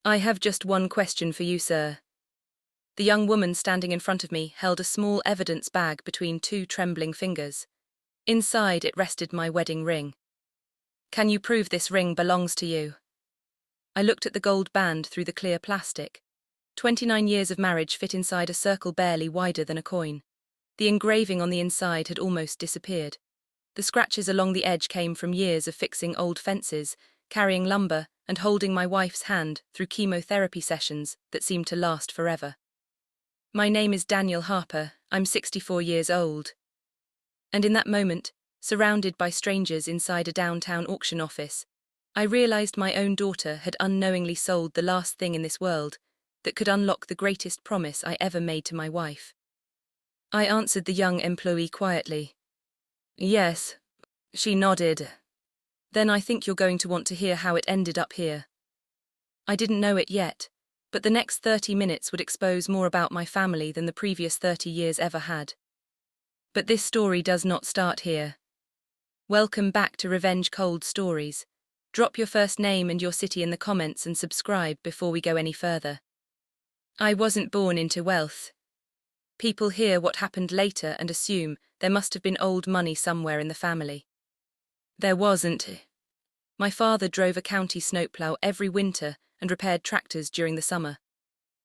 I have just one question for you, sir. The young woman standing in front of me held a small evidence bag between two trembling fingers. Inside it rested my wedding ring. Can you prove this ring belongs to you? I looked at the gold band through the clear plastic. 29 years of marriage fit inside a circle barely wider than a coin. The engraving on the inside had almost disappeared. The scratches along the edge came from years of fixing old fences, carrying lumber, and holding my wife's hand through chemotherapy sessions that seemed to last forever. My name is Daniel Harper, I'm 64 years old. And in that moment, surrounded by strangers inside a downtown auction office, I realized my own daughter had unknowingly sold the last thing in this world that could unlock the greatest promise I ever made to my wife. I answered the young employee quietly. Yes. She nodded. Then I think you're going to want to hear how it ended up here. I didn't know it yet, but the next 30 minutes would expose more about my family than the previous 30 years ever had. But this story does not start here. Welcome back to Revenge Cold Stories. Drop your first name and your city in the comments and subscribe before we go any further. I wasn't born into wealth. People hear what happened later and assume there must have been old money somewhere in the family. There wasn't. My father drove a county snowplow every winter and repaired tractors during the summer.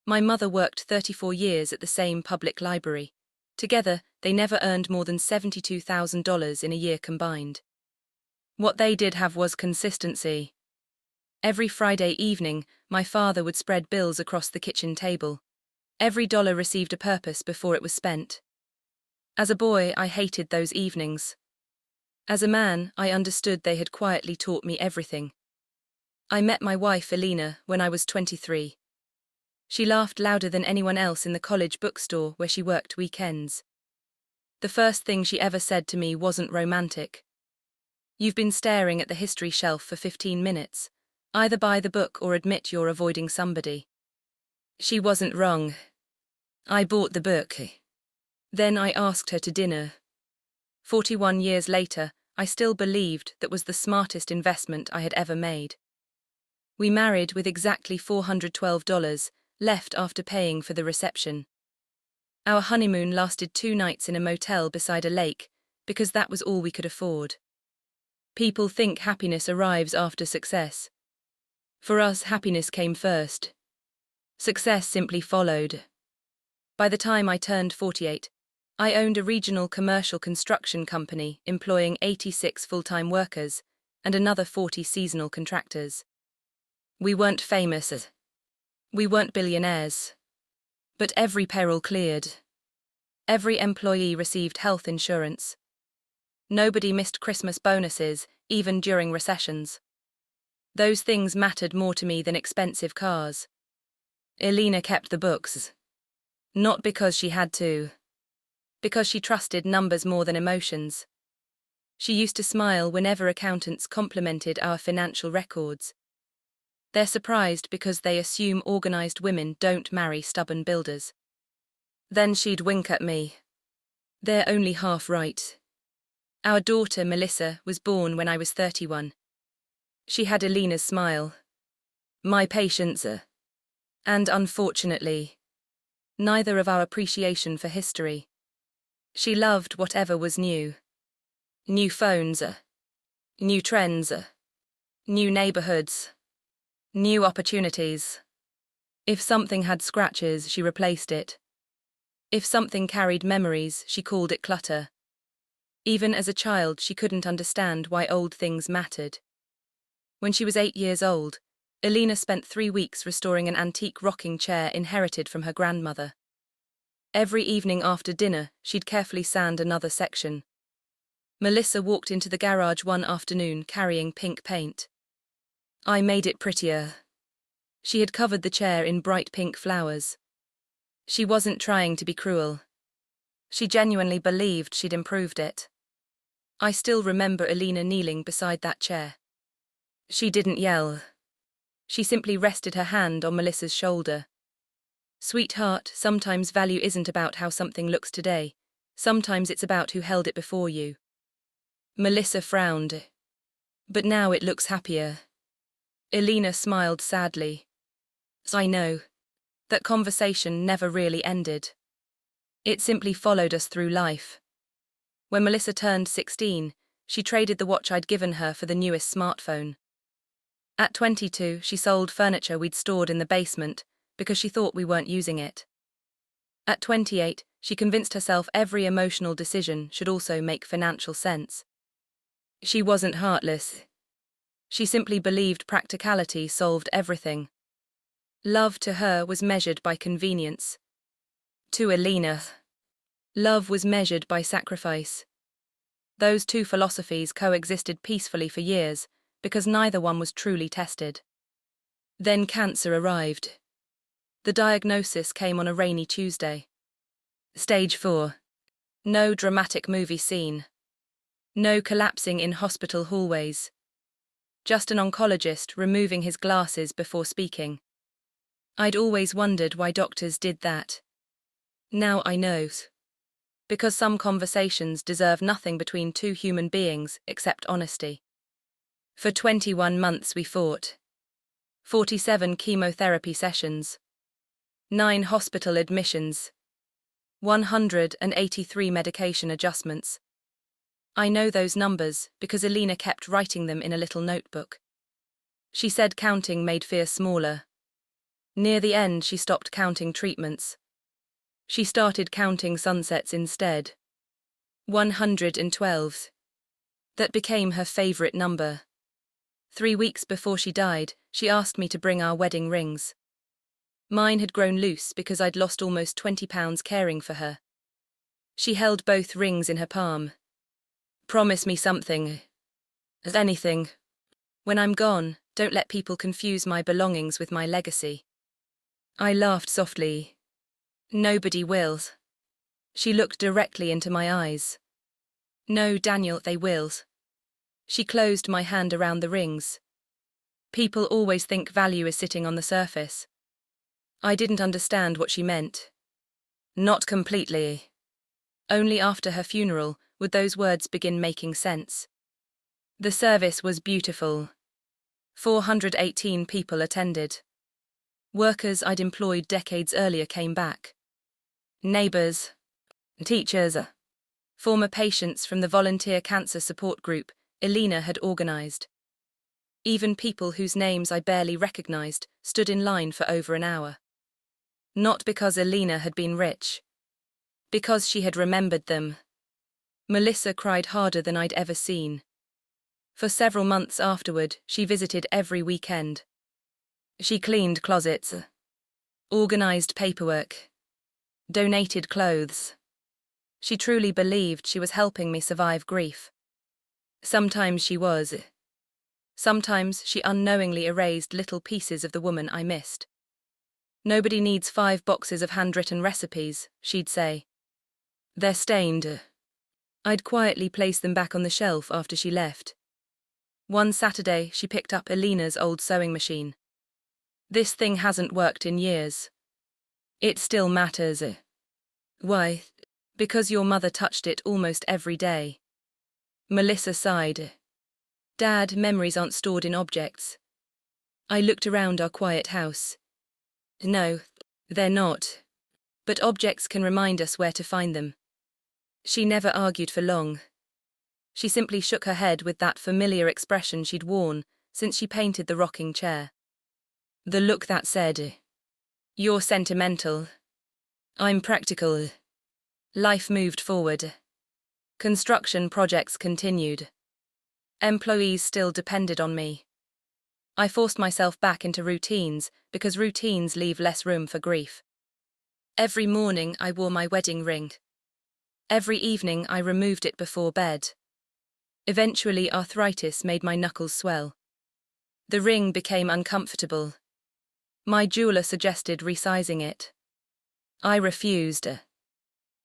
My mother worked 34 years at the same public library. Together, they never earned more than $72,000 in a year combined. What they did have was consistency. Every Friday evening, my father would spread bills across the kitchen table. Every dollar received a purpose before it was spent. As a boy, I hated those evenings. As a man, I understood they had quietly taught me everything. I met my wife, Elena, when I was 23. She laughed louder than anyone else in the college bookstore where she worked weekends. The first thing she ever said to me wasn't romantic. You've been staring at the history shelf for 15 minutes. Either buy the book or admit you're avoiding somebody. She wasn't wrong. I bought the book. Then I asked her to dinner. 41 years later, I still believed that was the smartest investment I had ever made. We married with exactly $412 left after paying for the reception. Our honeymoon lasted 2 nights in a motel beside a lake, because that was all we could afford. People think happiness arrives after success. For us, happiness came first. Success simply followed. By the time I turned 48, I owned a regional commercial construction company employing 86 full-time workers and another 40 seasonal contractors. We weren't famous. We weren't billionaires. But every payroll cleared. Every employee received health insurance. Nobody missed Christmas bonuses, even during recessions. Those things mattered more to me than expensive cars. Elena kept the books. Not because she had to. Because she trusted numbers more than emotions. She used to smile whenever accountants complimented our financial records. They're surprised because they assume organized women don't marry stubborn builders. Then she'd wink at me. They're only half right. Our daughter, Melissa, was born when I was 31. She had Elena's smile. My patience. And unfortunately, neither of our appreciation for history. She loved whatever was new. New phones, new trends, new neighborhoods, new opportunities. If something had scratches, she replaced it. If something carried memories, she called it clutter. Even as a child, she couldn't understand why old things mattered. When she was 8 years old, Elena spent 3 weeks restoring an antique rocking chair inherited from her grandmother. Every evening after dinner, she'd carefully sand another section. Melissa walked into the garage one afternoon carrying pink paint. I made it prettier. She had covered the chair in bright pink flowers. She wasn't trying to be cruel. She genuinely believed she'd improved it. I still remember Elena kneeling beside that chair. She didn't yell. She simply rested her hand on Melissa's shoulder. Sweetheart, sometimes value isn't about how something looks today. Sometimes it's about who held it before you. Melissa frowned. But now it looks happier. Elena smiled sadly. I know. That conversation never really ended. It simply followed us through life. When Melissa turned 16, she traded the watch I'd given her for the newest smartphone. At 22, she sold furniture we'd stored in the basement because she thought we weren't using it. At 28, she convinced herself every emotional decision should also make financial sense. She wasn't heartless. She simply believed practicality solved everything. Love to her was measured by convenience. To Alina, love was measured by sacrifice. Those two philosophies coexisted peacefully for years because neither one was truly tested. Then cancer arrived. The diagnosis came on a rainy Tuesday. Stage 4. No dramatic movie scene. No collapsing in hospital hallways. Just an oncologist removing his glasses before speaking. I'd always wondered why doctors did that. Now I know. Because some conversations deserve nothing between two human beings except honesty. For 21 months we fought. 47 chemotherapy sessions. 9 hospital admissions. 183 medication adjustments. I know those numbers because Alina kept writing them in a little notebook. She said counting made fear smaller. Near the end, she stopped counting treatments. She started counting sunsets instead. 112. That became her favorite number. 3 weeks before she died, she asked me to bring our wedding rings. Mine had grown loose because I'd lost almost 20 pounds caring for her. She held both rings in her palm. Promise me something. Anything. When I'm gone, don't let people confuse my belongings with my legacy. I laughed softly. Nobody will. She looked directly into my eyes. No, Daniel, they will. She closed my hand around the rings. People always think value is sitting on the surface. I didn't understand what she meant. Not completely. Only after her funeral would those words begin making sense. The service was beautiful. 418 people attended. Workers I'd employed decades earlier came back. Neighbours, teachers, former patients from the volunteer cancer support group Alina had organised. Even people whose names I barely recognised stood in line for over an hour. Not because Alina had been rich. Because she had remembered them. Melissa cried harder than I'd ever seen. For several months afterward, she visited every weekend. She cleaned closets, organised paperwork, donated clothes. She truly believed she was helping me survive grief. Sometimes she was. Sometimes she unknowingly erased little pieces of the woman I missed. Nobody needs 5 boxes of handwritten recipes, she'd say. They're stained. I'd quietly place them back on the shelf after she left. One Saturday, she picked up Alina's old sewing machine. This thing hasn't worked in years. It still matters. Why? Because your mother touched it almost every day. Melissa sighed. Dad, memories aren't stored in objects. I looked around our quiet house. No, they're not. But objects can remind us where to find them. She never argued for long. She simply shook her head with that familiar expression she'd worn since she painted the rocking chair. The look that said, "You're sentimental. I'm practical." Life moved forward. Construction projects continued. Employees still depended on me. I forced myself back into routines because routines leave less room for grief. Every morning I wore my wedding ring. Every evening I removed it before bed. Eventually arthritis made my knuckles swell. The ring became uncomfortable. My jeweler suggested resizing it. I refused.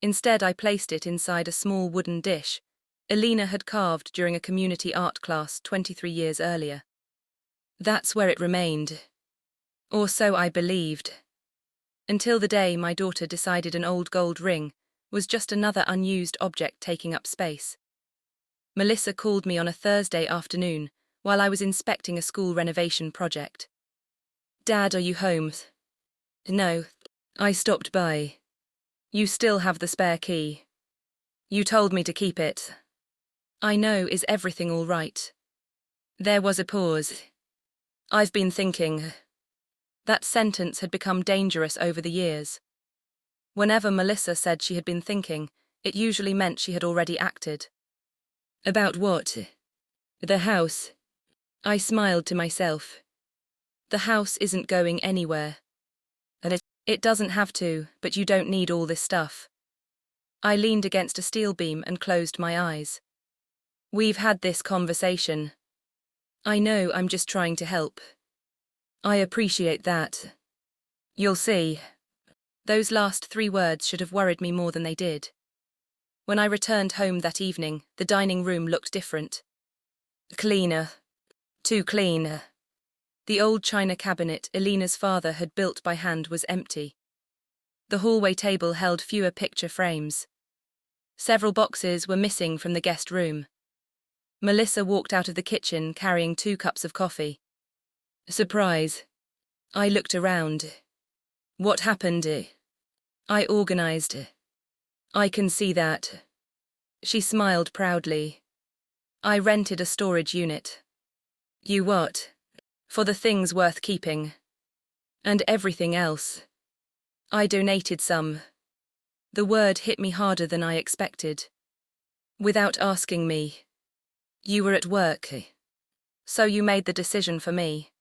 Instead, I placed it inside a small wooden dish Alina had carved during a community art class 23 years earlier. That's where it remained. Or so I believed. Until the day my daughter decided an old gold ring was just another unused object taking up space. Melissa called me on a Thursday afternoon while I was inspecting a school renovation project. "Dad, are you home?" No, I stopped by. You still have the spare key. You told me to keep it. I know, is everything all right? There was a pause. I've been thinking. That sentence had become dangerous over the years. Whenever Melissa said she had been thinking, it usually meant she had already acted. About what? The house. I smiled to myself. The house isn't going anywhere. And it doesn't have to, but you don't need all this stuff. I leaned against a steel beam and closed my eyes. We've had this conversation. I know, I'm just trying to help. I appreciate that. You'll see. Those last 3 words should have worried me more than they did. When I returned home that evening, the dining room looked different. Cleaner. Too clean. The old china cabinet Elena's father had built by hand was empty. The hallway table held fewer picture frames. Several boxes were missing from the guest room. Melissa walked out of the kitchen carrying 2 cups of coffee. Surprise. I looked around. What happened? I organized. I can see that. She smiled proudly. I rented a storage unit. You what? For the things worth keeping. And everything else. I donated some. The word hit me harder than I expected. Without asking me. You were at work. So you made the decision for me.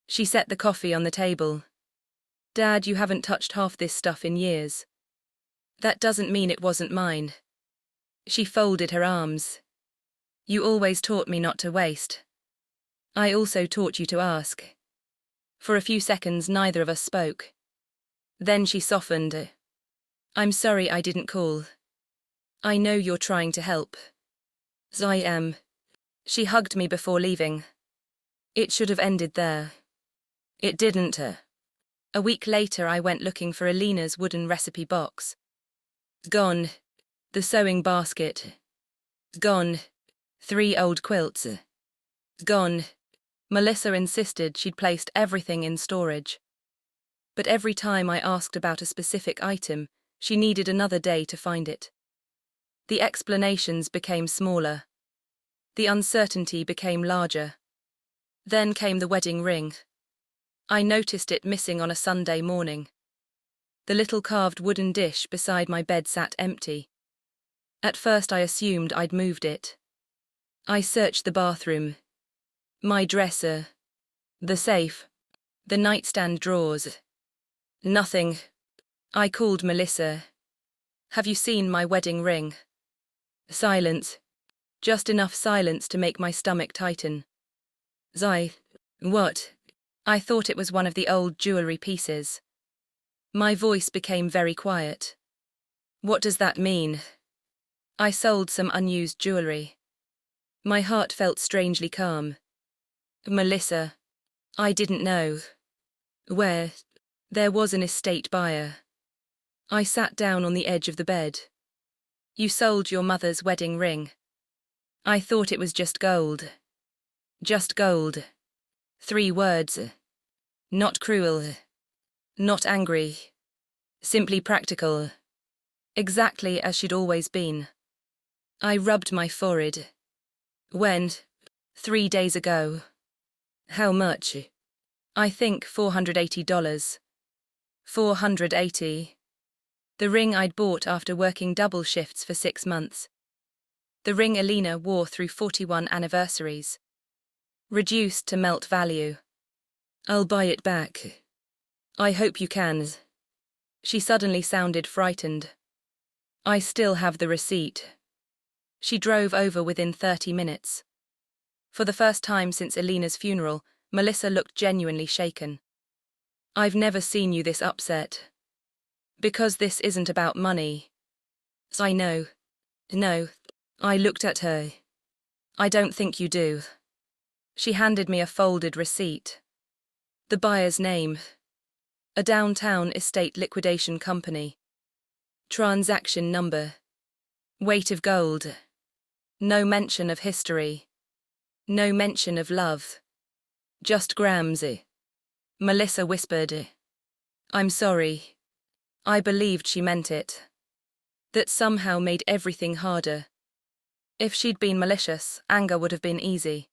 She set the coffee on the table. Dad, you haven't touched half this stuff in years. That doesn't mean it wasn't mine. She folded her arms. You always taught me not to waste. I also taught you to ask. For a few seconds, neither of us spoke. Then she softened. I'm sorry I didn't call. I know you're trying to help. I am. She hugged me before leaving. It should have ended there. It didn't. A week later, I went looking for Elena's wooden recipe box. Gone. The sewing basket. Gone. 3 old quilts. Gone. Melissa insisted she'd placed everything in storage. But every time I asked about a specific item, she needed another day to find it. The explanations became smaller. The uncertainty became larger. Then came the wedding ring. I noticed it missing on a Sunday morning. The little carved wooden dish beside my bed sat empty. At first I assumed I'd moved it. I searched the bathroom. My dresser. The safe. The nightstand drawers. Nothing. I called Melissa. Have you seen my wedding ring? Silence. Just enough silence to make my stomach tighten. What? I thought it was one of the old jewelry pieces. My voice became very quiet. What does that mean? I sold some unused jewelry. My heart felt strangely calm. Melissa. I didn't know. Where? There was an estate buyer. I sat down on the edge of the bed. You sold your mother's wedding ring. I thought it was just gold. Just gold. 3 words. Not cruel. Not angry. Simply practical. Exactly as she'd always been. I rubbed my forehead. When? 3 days ago. How much? I think $480. $480. The ring I'd bought after working double shifts for 6 months. The ring Elena wore through 41 anniversaries. Reduced to melt value. I'll buy it back. I hope you can. She suddenly sounded frightened. I still have the receipt. She drove over within 30 minutes. For the first time since Elena's funeral, Melissa looked genuinely shaken. I've never seen you this upset. Because this isn't about money. I know. No. I looked at her. I don't think you do. She handed me a folded receipt. The buyer's name. A downtown estate liquidation company. Transaction number. Weight of gold. No mention of history. No mention of love. Just grams. Melissa whispered. I'm sorry. I believed she meant it. That somehow made everything harder. If she'd been malicious, anger would have been easy.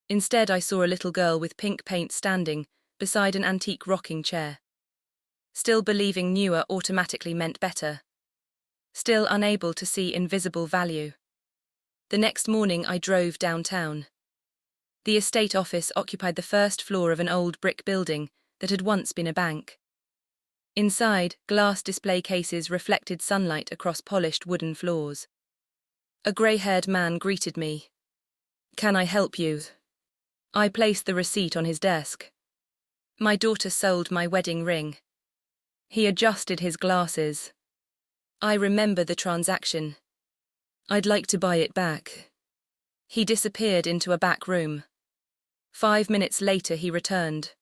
Instead, I saw a little girl with pink paint standing beside an antique rocking chair. Still believing newer automatically meant better. Still unable to see invisible value. The next morning I drove downtown. The estate office occupied the first floor of an old brick building that had once been a bank. Inside, glass display cases reflected sunlight across polished wooden floors. A grey-haired man greeted me. "Can I help you?" I placed the receipt on his desk. "My daughter sold my wedding ring." He adjusted his glasses. "I remember the transaction. I'd like to buy it back." He disappeared into a back room. 5 minutes later he returned.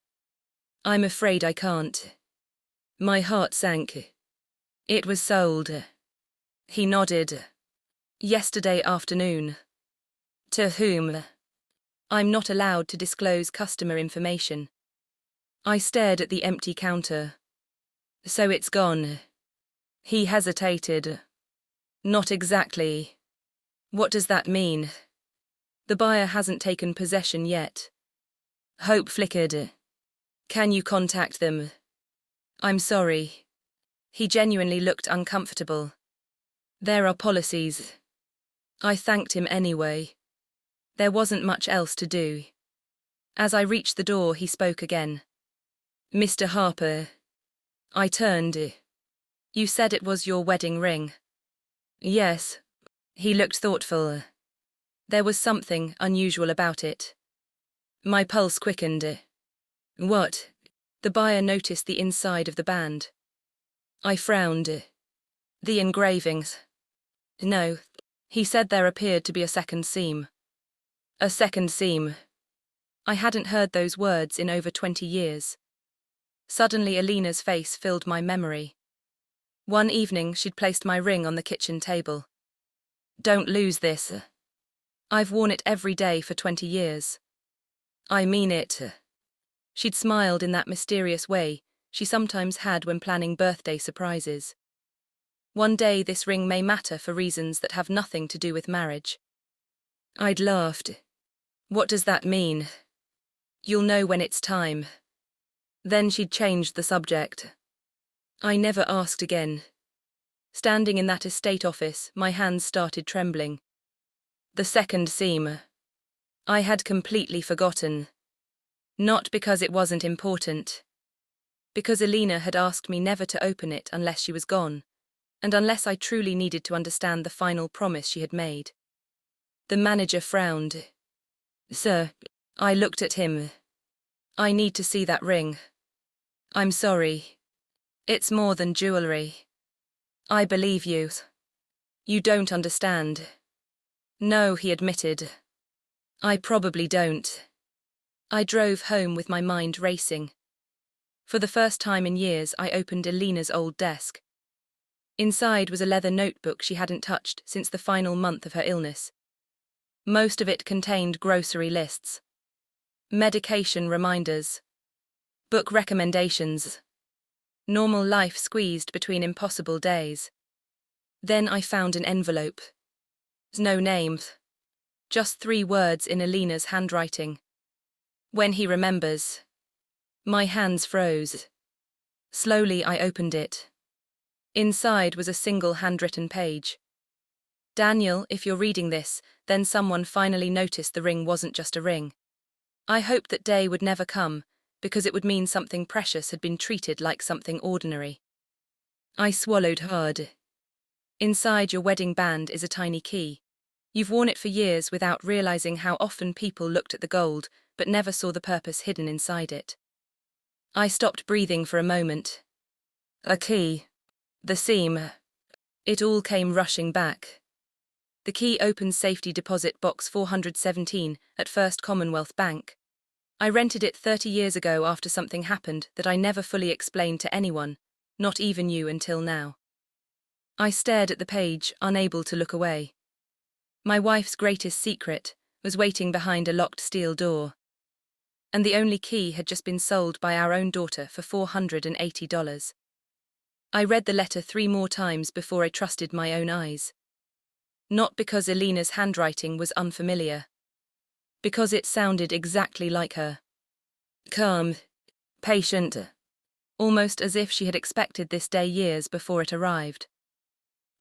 "I'm afraid I can't." My heart sank. "It was sold." He nodded. "Yesterday afternoon." "To whom?" "I'm not allowed to disclose customer information." I stared at the empty counter. "So it's gone." He hesitated. "Not exactly." "What does that mean?" "The buyer hasn't taken possession yet." Hope flickered. "Can you contact them?" "I'm sorry." He genuinely looked uncomfortable. "There are policies." I thanked him anyway. There wasn't much else to do. As I reached the door, he spoke again. "Mr. Harper." I turned. "You said it was your wedding ring." "Yes." He looked thoughtful. There was something unusual about it. My pulse quickened. "What?" The buyer noticed the inside of the band. I frowned. "The engravings." "No." He said there appeared to be a second seam. A second seam. I hadn't heard those words in over 20 years. Suddenly Alina's face filled my memory. One evening she'd placed my ring on the kitchen table. "Don't lose this. I've worn it every day for 20 years. I mean it." She'd smiled in that mysterious way she sometimes had when planning birthday surprises. "One day this ring may matter for reasons that have nothing to do with marriage." I'd laughed. "What does that mean?" "You'll know when it's time." Then she'd changed the subject. I never asked again. Standing in that estate office, my hands started trembling. The second seam. I had completely forgotten. Not because it wasn't important. Because Alina had asked me never to open it unless she was gone, and unless I truly needed to understand the final promise she had made. The manager frowned. "Sir," I looked at him. "I need to see that ring." "I'm sorry. It's more than jewelry." "I believe you." "You don't understand." "No," he admitted. "I probably don't." I drove home with my mind racing. For the first time in years, I opened Alina's old desk. Inside was a leather notebook she hadn't touched since the final month of her illness. Most of it contained grocery lists, medication reminders, book recommendations, normal life squeezed between impossible days. Then I found an envelope. No name. Just 3 words in Alina's handwriting. "When he remembers." My hands froze. Slowly I opened it. Inside was a single handwritten page. "Daniel, if you're reading this, then someone finally noticed the ring wasn't just a ring. I hoped that day would never come, because it would mean something precious had been treated like something ordinary." I swallowed hard. "Inside your wedding band is a tiny key. You've worn it for years without realizing how often people looked at the gold, but never saw the purpose hidden inside it." I stopped breathing for a moment. A key. The seam. It all came rushing back. The key opened safety deposit box 417 at First Commonwealth Bank. I rented it 30 years ago after something happened that I never fully explained to anyone, not even you until now. I stared at the page, unable to look away. My wife's greatest secret was waiting behind a locked steel door. and the only key had just been sold by our own daughter for $480. I read the letter 3 more times before I trusted my own eyes. Not because Elena's handwriting was unfamiliar. Because it sounded exactly like her. Calm, patient, almost as if she had expected this day years before it arrived.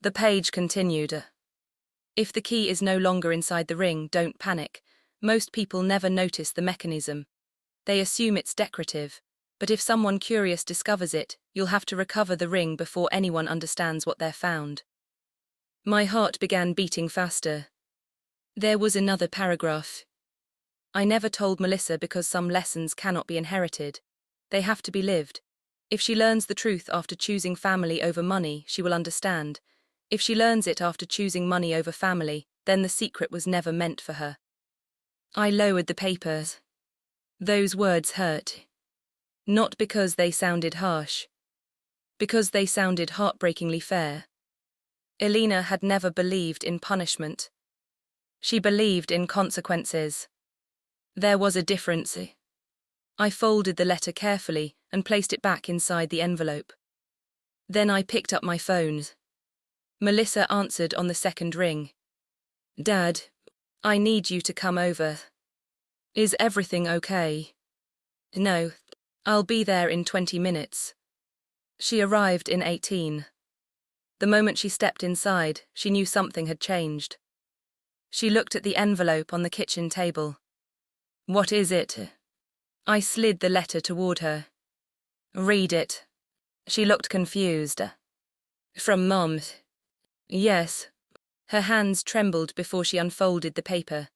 The page continued. If the key is no longer inside the ring, don't panic. Most people never notice the mechanism. They assume it's decorative, but if someone curious discovers it, you'll have to recover the ring before anyone understands what they're found. My heart began beating faster. There was another paragraph. I never told Melissa because some lessons cannot be inherited. They have to be lived. If she learns the truth after choosing family over money, she will understand. If she learns it after choosing money over family, then the secret was never meant for her. I lowered the papers. Those words hurt. Not because they sounded harsh. Because they sounded heartbreakingly fair. Elena had never believed in punishment. She believed in consequences. There was a difference. I folded the letter carefully and placed it back inside the envelope. Then I picked up my phone. Melissa answered on the second ring. Dad, I need you to come over. Is everything okay? No, I'll be there in 20 minutes. She arrived in 18. The moment she stepped inside, she knew something had changed. She looked at the envelope on the kitchen table. What is it? I slid the letter toward her. Read it. She looked confused. From Mom. Yes. Her hands trembled before she unfolded the paper.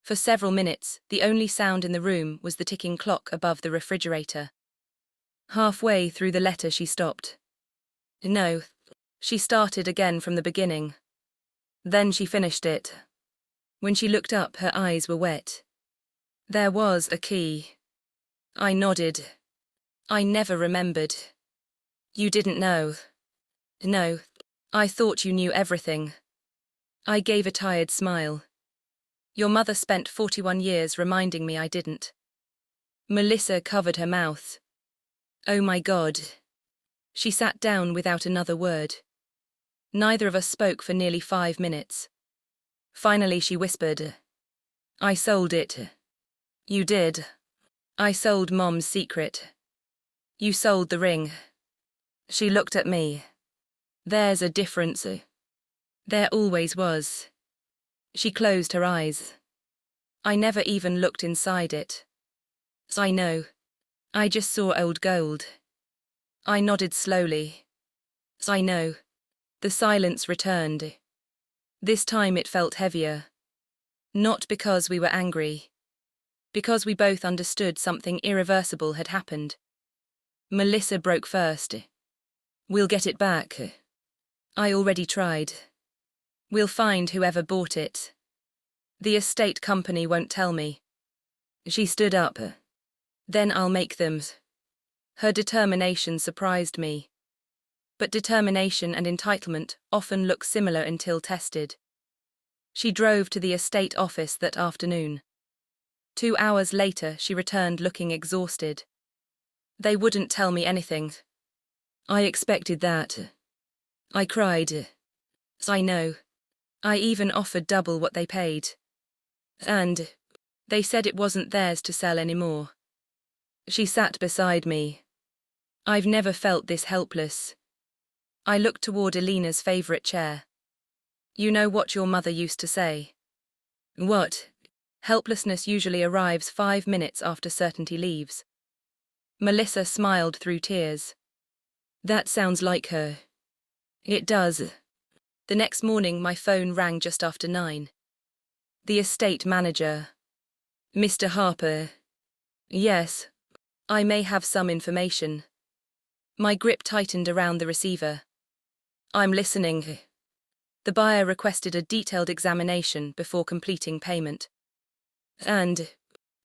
For several minutes, the only sound in the room was the ticking clock above the refrigerator. Halfway through the letter she stopped. No. She started again from the beginning. Then she finished it. When she looked up, her eyes were wet. There was a key. I nodded. I never remembered. You didn't know. No. I thought you knew everything. I gave a tired smile. Your mother spent 41 years reminding me I didn't. Melissa covered her mouth. Oh my God. She sat down without another word. Neither of us spoke for nearly 5 minutes. Finally she whispered, I sold it. You did. I sold Mom's secret. You sold the ring. She looked at me. There's a difference. There always was. She closed her eyes. I never even looked inside it. I know. I just saw old gold. I nodded slowly. I know. The silence returned. This time it felt heavier. Not because we were angry. Because we both understood something irreversible had happened. Melissa broke first. We'll get it back. I already tried. We'll find whoever bought it. The estate company won't tell me. She stood up. Then I'll make them. Her determination surprised me. But determination and entitlement often look similar until tested. She drove to the estate office that afternoon. 2 hours later, she returned looking exhausted. They wouldn't tell me anything. I expected that. I cried. I know. I even offered double what they paid. And they said it wasn't theirs to sell anymore. She sat beside me. I've never felt this helpless. I looked toward Elena's favorite chair. You know what your mother used to say? What? Helplessness usually arrives 5 minutes after certainty leaves. Melissa smiled through tears. That sounds like her. It does. The next morning my phone rang just after 9. The estate manager. Mr. Harper. Yes. I may have some information. My grip tightened around the receiver. I'm listening. The buyer requested a detailed examination before completing payment. And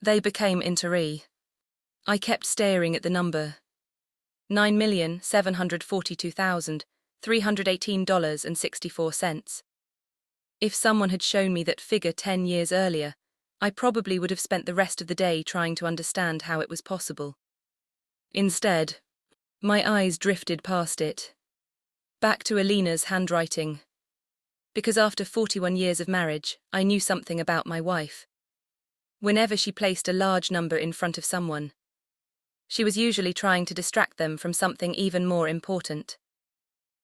they became interee. I kept staring at the number. $9,742,318.64. If someone had shown me that figure 10 years earlier, I probably would have spent the rest of the day trying to understand how it was possible. Instead, my eyes drifted past it, back to Alina's handwriting. Because after 41 years of marriage, I knew something about my wife. Whenever she placed a large number in front of someone, she was usually trying to distract them from something even more important.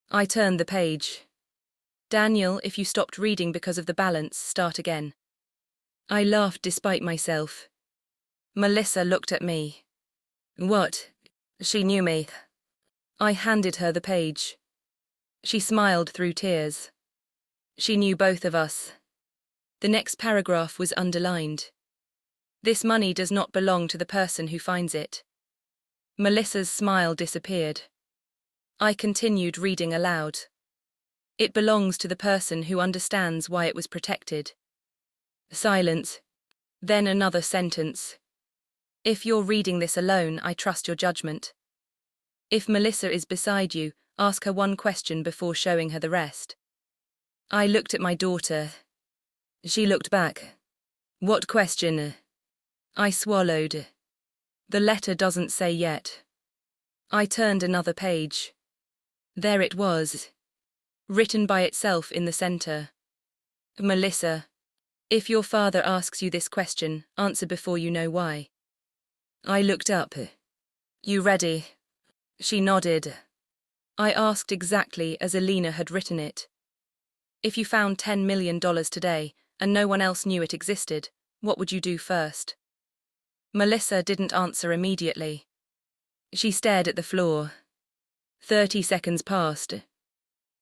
I turned the page. Daniel, if you stopped reading because of the balance, start again. I laughed despite myself. Melissa looked at me. What? She knew me. I handed her the page. She smiled through tears. She knew both of us. The next paragraph was underlined. This money does not belong to the person who finds it. Melissa's smile disappeared. I continued reading aloud. It belongs to the person who understands why it was protected. Silence. Then another sentence. If you're reading this alone, I trust your judgment. If Melissa is beside you, ask her one question before showing her the rest. I looked at my daughter. She looked back. What question? I swallowed. The letter doesn't say yet. I turned another page. There it was, written by itself in the center. Melissa, if your father asks you this question, answer before you know why. I looked up. You ready? She nodded. I asked exactly as Alina had written it. If you found $10 million today, and no one else knew it existed, what would you do first? Melissa didn't answer immediately. She stared at the floor. 30 seconds passed.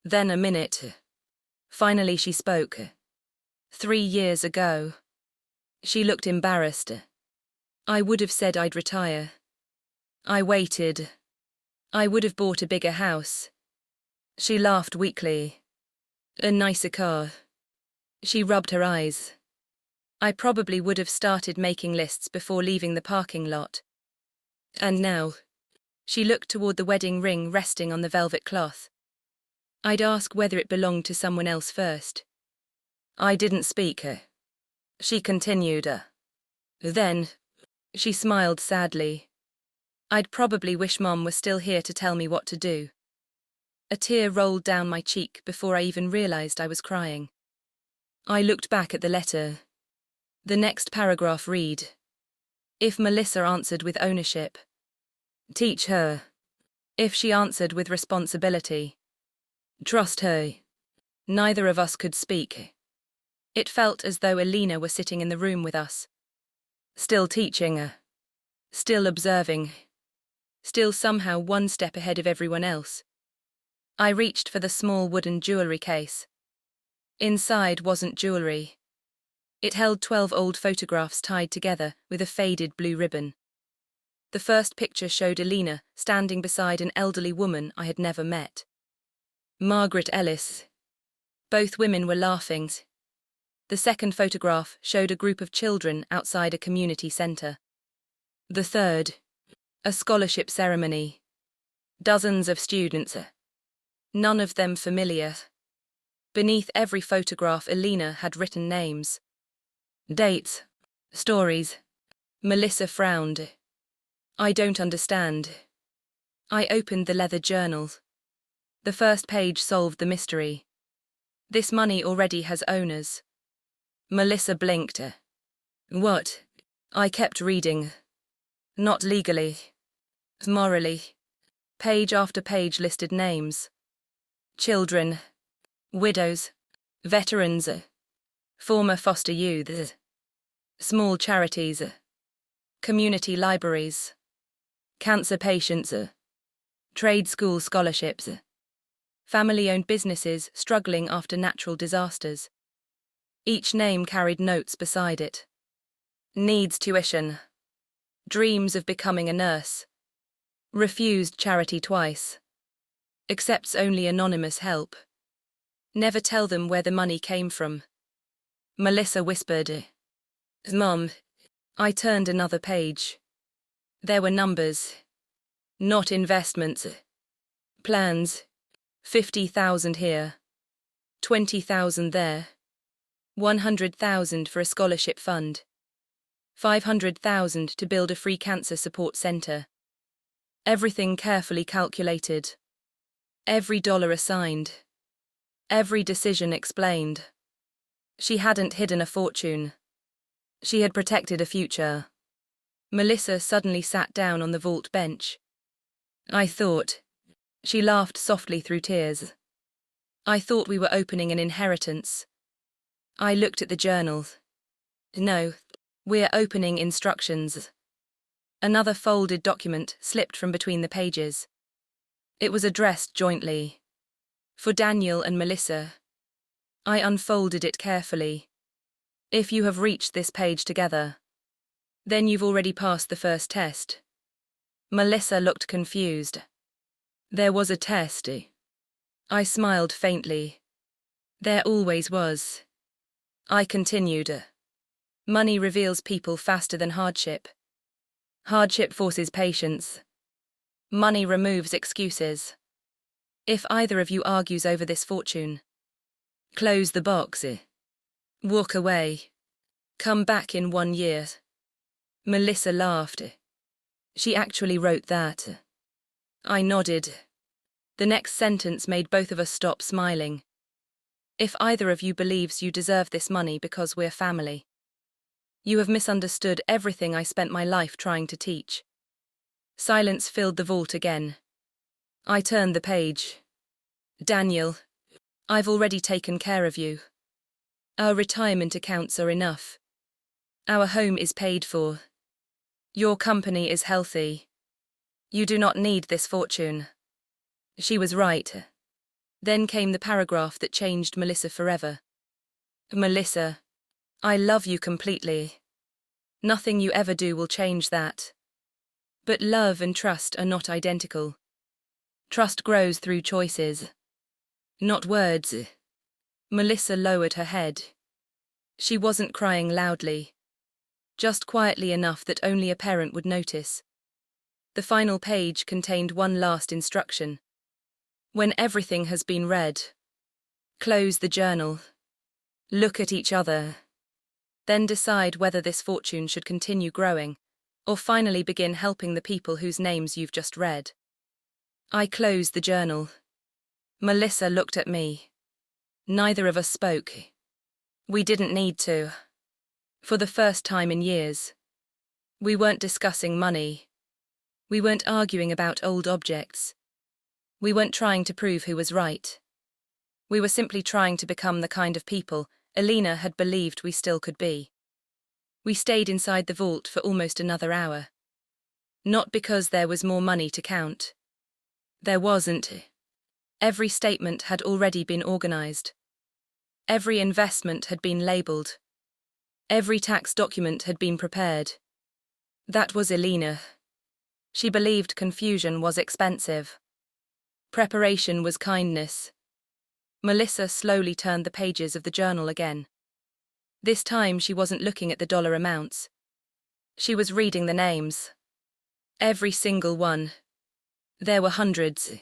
Then a minute. Finally she spoke. 3 years ago. She looked embarrassed. I would have said I'd retire. I waited. I would have bought a bigger house. She laughed weakly. A nicer car. She rubbed her eyes. I probably would have started making lists before leaving the parking lot. And now, she looked toward the wedding ring resting on the velvet cloth. I'd ask whether it belonged to someone else first. I didn't speak. She continued. Then, she smiled sadly. I'd probably wish Mom was still here to tell me what to do. A tear rolled down my cheek before I even realized I was crying. I looked back at the letter. The next paragraph read, if Melissa answered with ownership, teach her. If she answered with responsibility, trust her. Neither of us could speak. It felt as though Alina were sitting in the room with us. Still teaching her. Still observing. Still somehow one step ahead of everyone else. I reached for the small wooden jewelry case. Inside wasn't jewelry. It held 12 old photographs tied together with a faded blue ribbon. The first picture showed Alina standing beside an elderly woman I had never met. Margaret Ellis. Both women were laughing. The second photograph showed a group of children outside a community center. The third, a scholarship ceremony. Dozens of students. None of them familiar. Beneath every photograph, Alina had written names. Dates. Stories. Melissa frowned. I don't understand. I opened the leather journal. The first page solved the mystery. This money already has owners. Melissa blinked. What? I kept reading. Not legally. Morally. Page after page listed names. Children. Widows. Veterans. Former foster youths. Small charities. Community libraries. Cancer patients. Trade school scholarships. Family-owned businesses struggling after natural disasters. Each name carried notes beside it. Needs tuition. Dreams of becoming a nurse. Refused charity twice. Accepts only anonymous help. Never tell them where the money came from. Melissa whispered. Mom. I turned another page. There were numbers. Not investments. Plans. 50,000 here. 20,000 there. 100,000 for a scholarship fund. $500,000 to build a free cancer support center. Everything carefully calculated. Every dollar assigned. Every decision explained. She hadn't hidden a fortune. She had protected a future. Melissa suddenly sat down on the vault bench. I thought. She laughed softly through tears. I thought we were opening an inheritance. I looked at the journal. No, we're opening instructions. Another folded document slipped from between the pages. It was addressed jointly. For Daniel and Melissa. I unfolded it carefully. If you have reached this page together, then you've already passed the first test. Melissa looked confused. There was a test. I smiled faintly. There always was. I continued. Money reveals people faster than hardship. Hardship forces patience. Money removes excuses. If either of you argues over this fortune, close the box. Walk away. Come back in 1 year. Melissa laughed. She actually wrote that. I nodded. The next sentence made both of us stop smiling. If either of you believes you deserve this money because we're family, you have misunderstood everything I spent my life trying to teach. Silence filled the vault again. I turned the page. Daniel, I've already taken care of you. Our retirement accounts are enough. Our home is paid for. Your company is healthy. You do not need this fortune. She was right. Then came the paragraph that changed Melissa forever. Melissa, I love you completely. Nothing you ever do will change that. But love and trust are not identical. Trust grows through choices, not words. Melissa lowered her head. She wasn't crying loudly, just quietly enough that only a parent would notice. The final page contained one last instruction. When everything has been read, close the journal. Look at each other. Then decide whether this fortune should continue growing, or finally begin helping the people whose names you've just read. I closed the journal. Melissa looked at me. Neither of us spoke. We didn't need to. For the first time in years. We weren't discussing money. We weren't arguing about old objects. We weren't trying to prove who was right. We were simply trying to become the kind of people Alina had believed we still could be. We stayed inside the vault for almost another hour. Not because there was more money to count. There wasn't. Every statement had already been organized. Every investment had been labeled. Every tax document had been prepared. That was Alina. She believed confusion was expensive. Preparation was kindness. Melissa slowly turned the pages of the journal again. This time she wasn't looking at the dollar amounts. She was reading the names. Every single one. There were hundreds.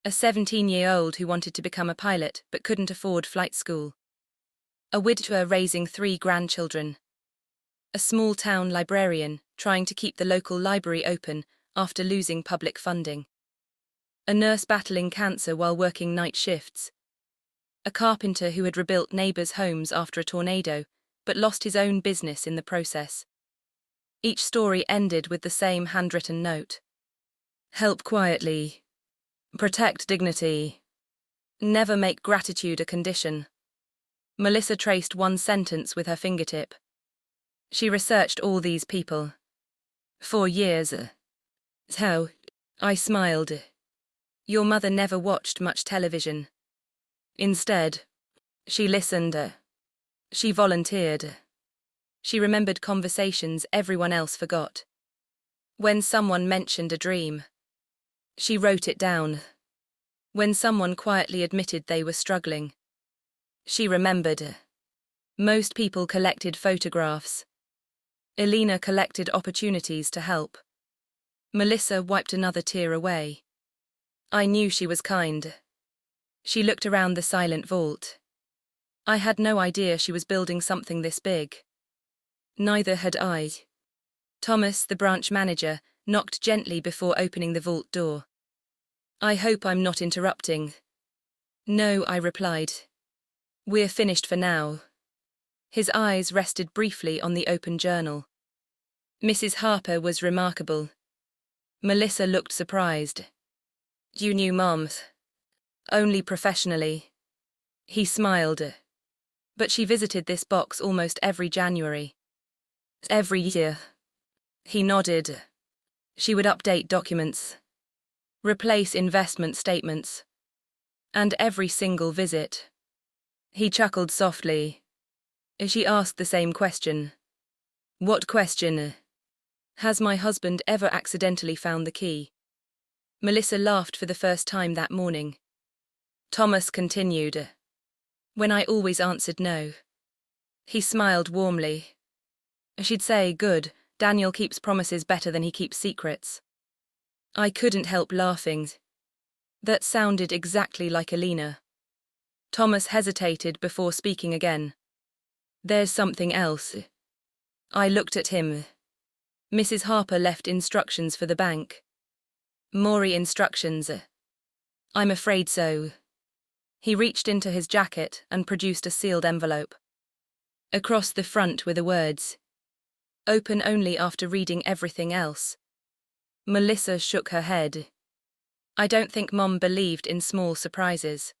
A 17-year-old who wanted to become a pilot but couldn't afford flight school. A widower raising 3 grandchildren. A small-town librarian trying to keep the local library open after losing public funding. A nurse battling cancer while working night shifts. A carpenter who had rebuilt neighbors' homes after a tornado, but lost his own business in the process. Each story ended with the same handwritten note. Help quietly. Protect dignity. Never make gratitude a condition. Melissa traced one sentence with her fingertip. She researched all these people. 4 years. How? I smiled. Your mother never watched much television. Instead, she listened. She volunteered. She remembered conversations everyone else forgot. When someone mentioned a dream, she wrote it down. When someone quietly admitted they were struggling, she remembered. Most people collected photographs. Alina collected opportunities to help. Melissa wiped another tear away. I knew she was kind. She looked around the silent vault. I had no idea she was building something this big. Neither had I. Thomas, the branch manager, knocked gently before opening the vault door. I hope I'm not interrupting. No, I replied. We're finished for now. His eyes rested briefly on the open journal. Mrs. Harper was remarkable. Melissa looked surprised. You knew Mom? Only professionally. He smiled. But she visited this box almost every January. Every year. He nodded. She would update documents, replace investment statements, and every single visit. He chuckled softly. She asked the same question. What question? Has my husband ever accidentally found the key? Melissa laughed for the first time that morning. Thomas continued. When I always answered no. He smiled warmly. She'd say, good, Daniel keeps promises better than he keeps secrets. I couldn't help laughing. That sounded exactly like Alina. Thomas hesitated before speaking again. There's something else. I looked at him. Mrs. Harper left instructions for the bank. More instructions. I'm afraid so. He reached into his jacket and produced a sealed envelope. Across the front were the words, open only after reading everything else. Melissa shook her head. I don't think Mom believed in small surprises.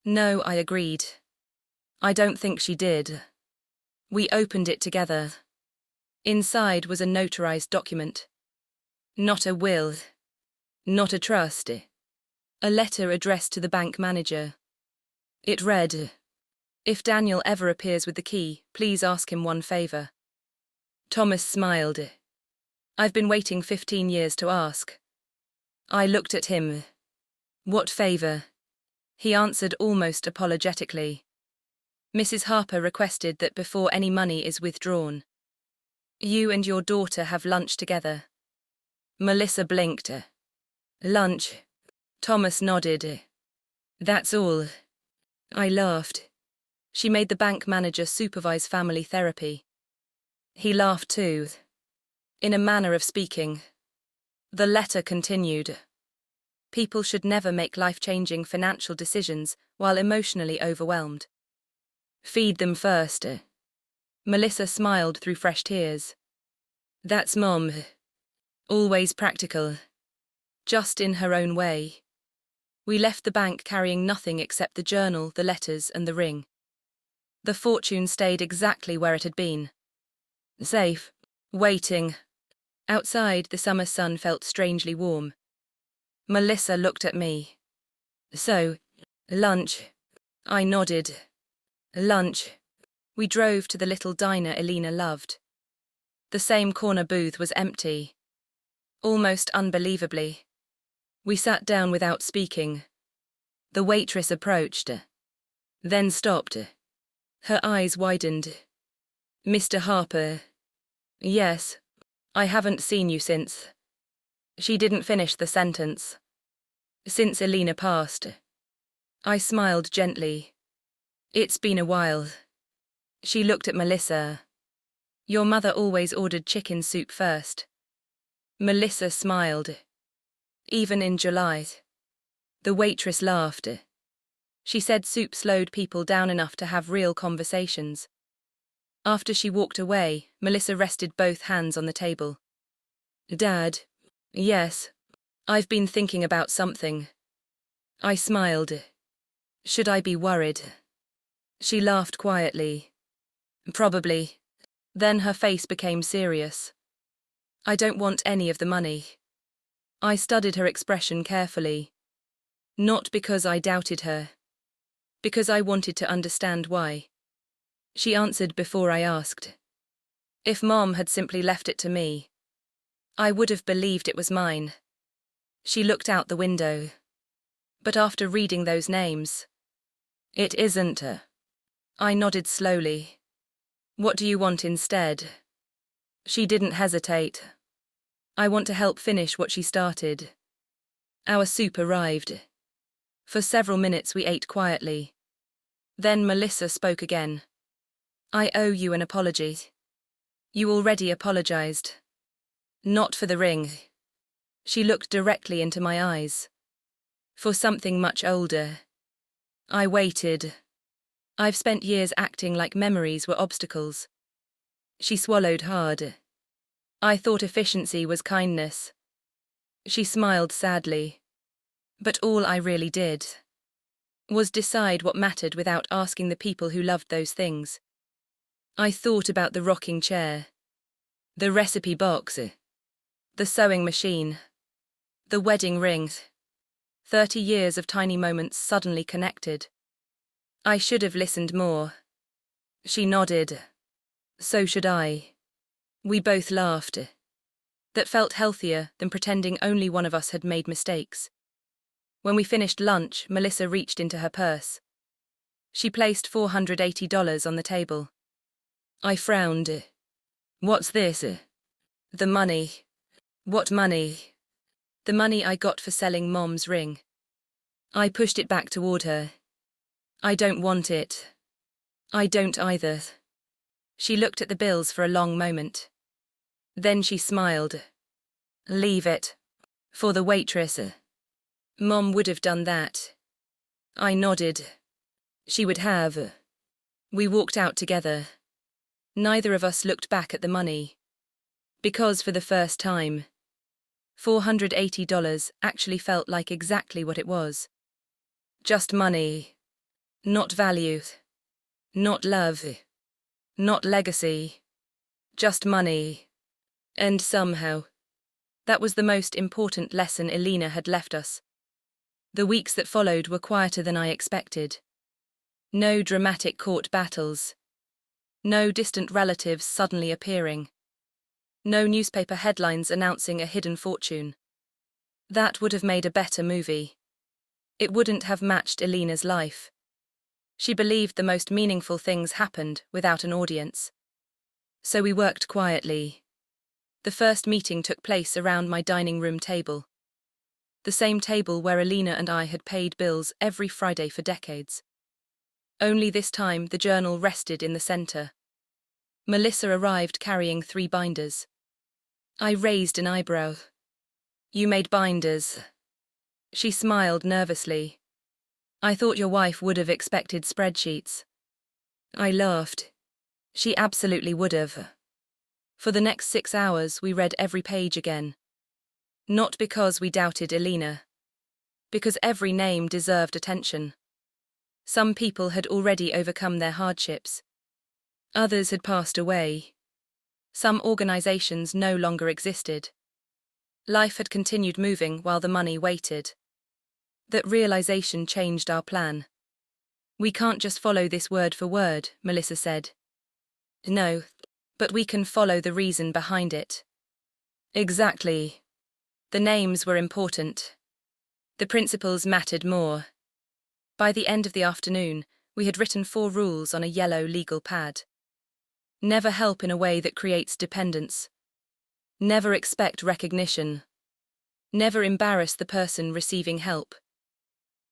No, I agreed. I don't think she did. We opened it together. Inside was a notarized document. Not a will. Not a trust. A letter addressed to the bank manager. It read, if Daniel ever appears with the key, please ask him one favor. Thomas smiled. I've been waiting 15 years to ask. I looked at him. What favor? He answered almost apologetically. Mrs. Harper requested that before any money is withdrawn, you and your daughter have lunch together. Melissa blinked. Lunch? Thomas nodded. That's all. I laughed. She made the bank manager supervise family therapy. He laughed too. In a manner of speaking. The letter continued. People should never make life-changing financial decisions while emotionally overwhelmed. Feed them first. Melissa smiled through fresh tears. That's Mom. Always practical. Just in her own way. We left the bank carrying nothing except the journal, the letters, and the ring. The fortune stayed exactly where it had been. Safe. Waiting. Outside, the summer sun felt strangely warm. Melissa looked at me. So, lunch. I nodded. Lunch. We drove to the little diner Alina loved. The same corner booth was empty. Almost unbelievably. We sat down without speaking. The waitress approached. Then stopped. Her eyes widened. Mr. Harper. Yes. I haven't seen you since. She didn't finish the sentence. Since Alina passed. I smiled gently. It's been a while. She looked at Melissa. Your mother always ordered chicken soup first. Melissa smiled. Even in July. The waitress laughed. She said soup slowed people down enough to have real conversations. After she walked away, Melissa rested both hands on the table. Dad. Yes. I've been thinking about something. I smiled. Should I be worried? She laughed quietly. Probably. Then her face became serious. I don't want any of the money. I studied her expression carefully. Not because I doubted her. Because I wanted to understand why. She answered before I asked. If Mom had simply left it to me, I would have believed it was mine. She looked out the window. But after reading those names, it isn't. I nodded slowly. What do you want instead? She didn't hesitate. I want to help finish what she started. Our soup arrived. For several minutes we ate quietly. Then Melissa spoke again. I owe you an apology. You already apologized. Not for the ring. She looked directly into my eyes. For something much older. I waited. I've spent years acting like memories were obstacles. She swallowed hard. I thought efficiency was kindness. She smiled sadly. But all I really did was decide what mattered without asking the people who loved those things. I thought about the rocking chair, the recipe box, the sewing machine, the wedding ring. 30 years of tiny moments suddenly connected. I should have listened more. She nodded. So should I. We both laughed. That felt healthier than pretending only one of us had made mistakes. When we finished lunch, Melissa reached into her purse. She placed $480 on the table. I frowned. What's this? The money. What money? The money I got for selling Mom's ring. I pushed it back toward her. I don't want it. I don't either. She looked at the bills for a long moment. Then she smiled. Leave it. For the waitress. Mom would have done that. I nodded. She would have. We walked out together. Neither of us looked back at the money. Because for the first time, $480 actually felt like exactly what it was. Just money. Not value. Not love. Not legacy. Just money. And somehow, that was the most important lesson Elena had left us. The weeks that followed were quieter than I expected. No dramatic court battles. No distant relatives suddenly appearing. No newspaper headlines announcing a hidden fortune. That would have made a better movie. It wouldn't have matched Elena's life. She believed the most meaningful things happened without an audience. So we worked quietly. The first meeting took place around my dining room table. The same table where Elena and I had paid bills every Friday for decades. Only this time the journal rested in the center. Melissa arrived carrying 3 binders. I raised an eyebrow. You made binders. She smiled nervously. I thought your wife would have expected spreadsheets. I laughed. She absolutely would have. For the next 6 hours we read every page again. Not because we doubted Elena. Because every name deserved attention. Some people had already overcome their hardships. Others had passed away. Some organizations no longer existed. Life had continued moving while the money waited. That realization changed our plan. We can't just follow this word for word, Melissa said. No, but we can follow the reason behind it. Exactly. The names were important. The principles mattered more. By the end of the afternoon, we had written 4 rules on a yellow legal pad. Never help in a way that creates dependence. Never expect recognition. Never embarrass the person receiving help.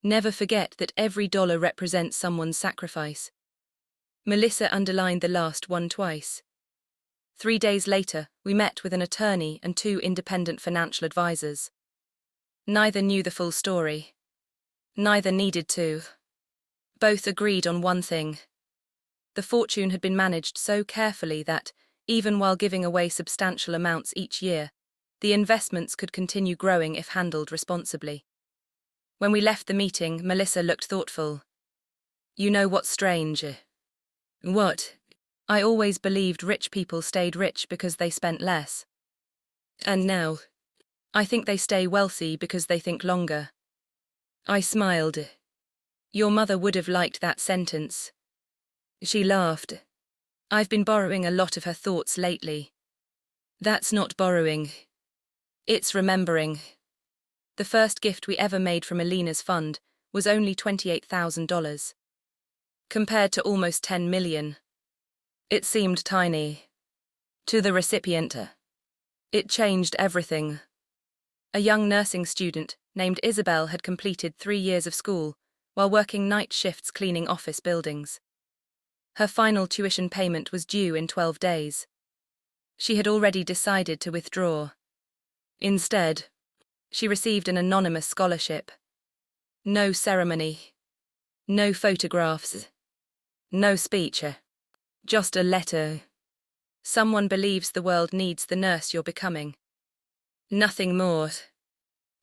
Never forget that every dollar represents someone's sacrifice. Melissa underlined the last one twice. 3 days later, we met with an attorney and 2 independent financial advisors. Neither knew the full story. Neither needed to. Both agreed on one thing. The fortune had been managed so carefully that, even while giving away substantial amounts each year, the investments could continue growing if handled responsibly. When we left the meeting, Melissa looked thoughtful. You know what's strange? What? I always believed rich people stayed rich because they spent less. And now, I think they stay wealthy because they think longer. I smiled. Your mother would have liked that sentence. She laughed. I've been borrowing a lot of her thoughts lately. That's not borrowing. It's remembering. The first gift we ever made from Elena's fund was only $28,000. Compared to almost $10 million. It seemed tiny. To the recipient, it changed everything. A young nursing student named Isabel had completed 3 years of school while working night shifts cleaning office buildings. Her final tuition payment was due in 12 days. She had already decided to withdraw. Instead, she received an anonymous scholarship. No ceremony. No photographs. No speech. Just a letter. Someone believes the world needs the nurse you're becoming. Nothing more.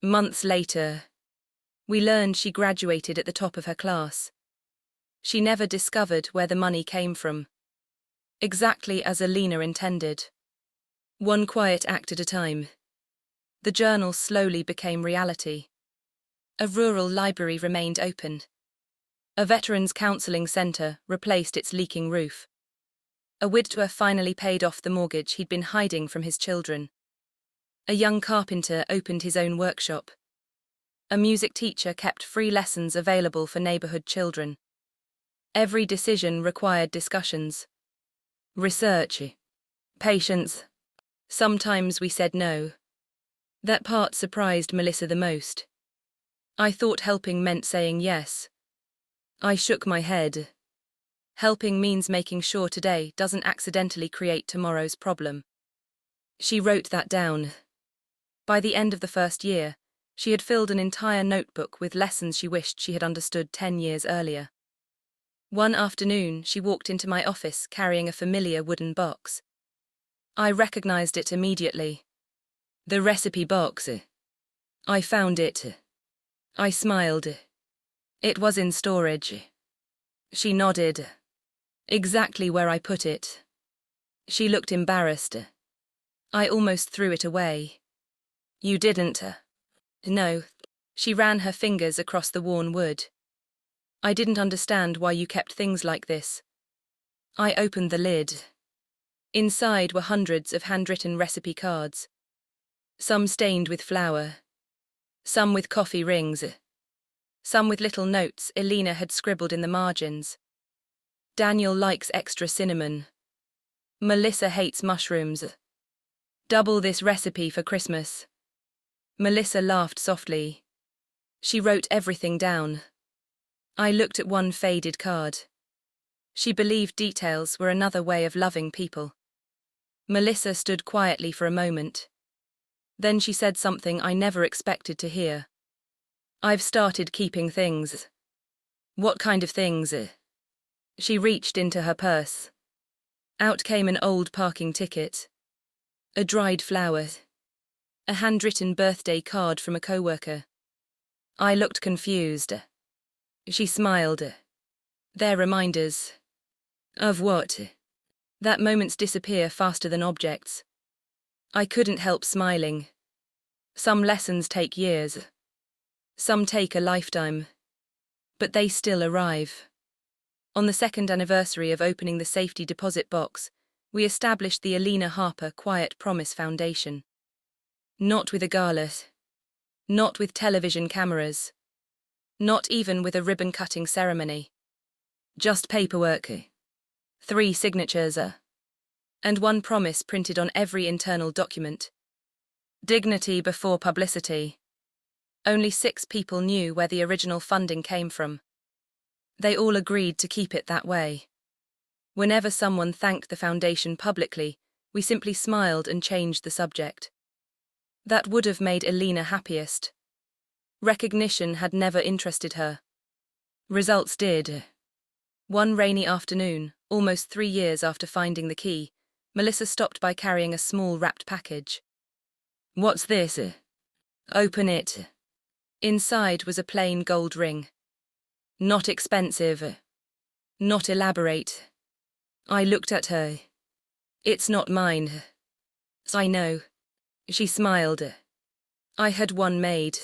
Months later, we learned she graduated at the top of her class. She never discovered where the money came from. Exactly as Alina intended. One quiet act at a time. The journal slowly became reality. A rural library remained open. A veterans' counseling centre replaced its leaking roof. A widower finally paid off the mortgage he'd been hiding from his children. A young carpenter opened his own workshop. A music teacher kept free lessons available for neighborhood children. Every decision required discussions. Research. Patience. Sometimes we said no. That part surprised Melissa the most. I thought helping meant saying yes. I shook my head. Helping means making sure today doesn't accidentally create tomorrow's problem. She wrote that down. By the end of the first year, she had filled an entire notebook with lessons she wished she had understood 10 years earlier. One afternoon, she walked into my office carrying a familiar wooden box. I recognized it immediately. The recipe box. I found it. I smiled. It was in storage. She nodded. Exactly where I put it. She looked embarrassed. I almost threw it away. You didn't? No. She ran her fingers across the worn wood. I didn't understand why you kept things like this. I opened the lid. Inside were hundreds of handwritten recipe cards. Some stained with flour. Some with coffee rings. Some with little notes Alina had scribbled in the margins. Daniel likes extra cinnamon. Melissa hates mushrooms. Double this recipe for Christmas. Melissa laughed softly. She wrote everything down. I looked at one faded card. She believed details were another way of loving people. Melissa stood quietly for a moment. Then she said something I never expected to hear. I've started keeping things. What kind of things? She reached into her purse. Out came an old parking ticket. A dried flower. A handwritten birthday card from a coworker. I looked confused. She smiled. They're reminders. Of what? That moments disappear faster than objects. I couldn't help smiling. Some lessons take years. Some take a lifetime. But they still arrive. On the second anniversary of opening the safety deposit box, we established the Alina Harper Quiet Promise Foundation. Not with a gala. Not with television cameras. Not even with a ribbon-cutting ceremony. Just paperwork. 3 signatures. And one promise printed on every internal document. Dignity before publicity. Only 6 people knew where the original funding came from. They all agreed to keep it that way. Whenever someone thanked the foundation publicly, we simply smiled and changed the subject. That would have made Alina happiest. Recognition had never interested her. Results did. One rainy afternoon, almost 3 years after finding the key, Melissa stopped by carrying a small wrapped package. What's this? Open it. Inside was a plain gold ring. Not expensive. Not elaborate. I looked at her. It's not mine. I know. She smiled. I had one made.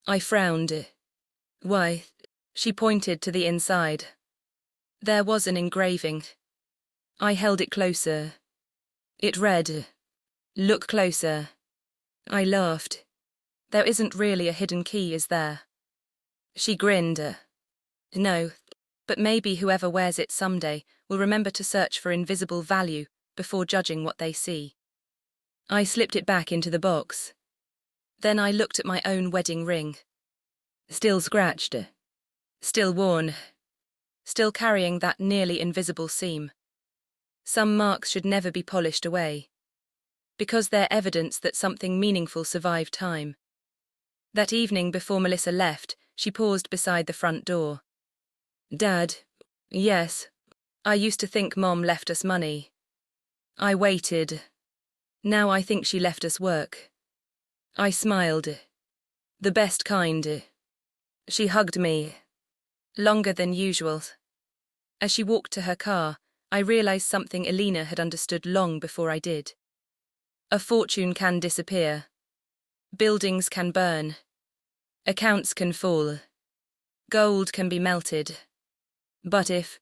I frowned. Why? She pointed to the inside. There was an engraving. I held it closer. It read, "Look closer." I laughed. There isn't really a hidden key, is there? She grinned. No, but maybe whoever wears it someday will remember to search for invisible value before judging what they see. I slipped it back into the box. Then I looked at my own wedding ring. Still scratched. Still worn. Still carrying that nearly invisible seam. Some marks should never be polished away. because they're evidence that something meaningful survived time. That evening before Melissa left, she paused beside the front door. Dad, yes, I used to think Mom left us money. I waited. Now I think she left us work. I smiled. The best kind. She hugged me. Longer than usual. As she walked to her car, I realized something Elena had understood long before I did. A fortune can disappear. Buildings can burn. Accounts can fall. Gold can be melted. But if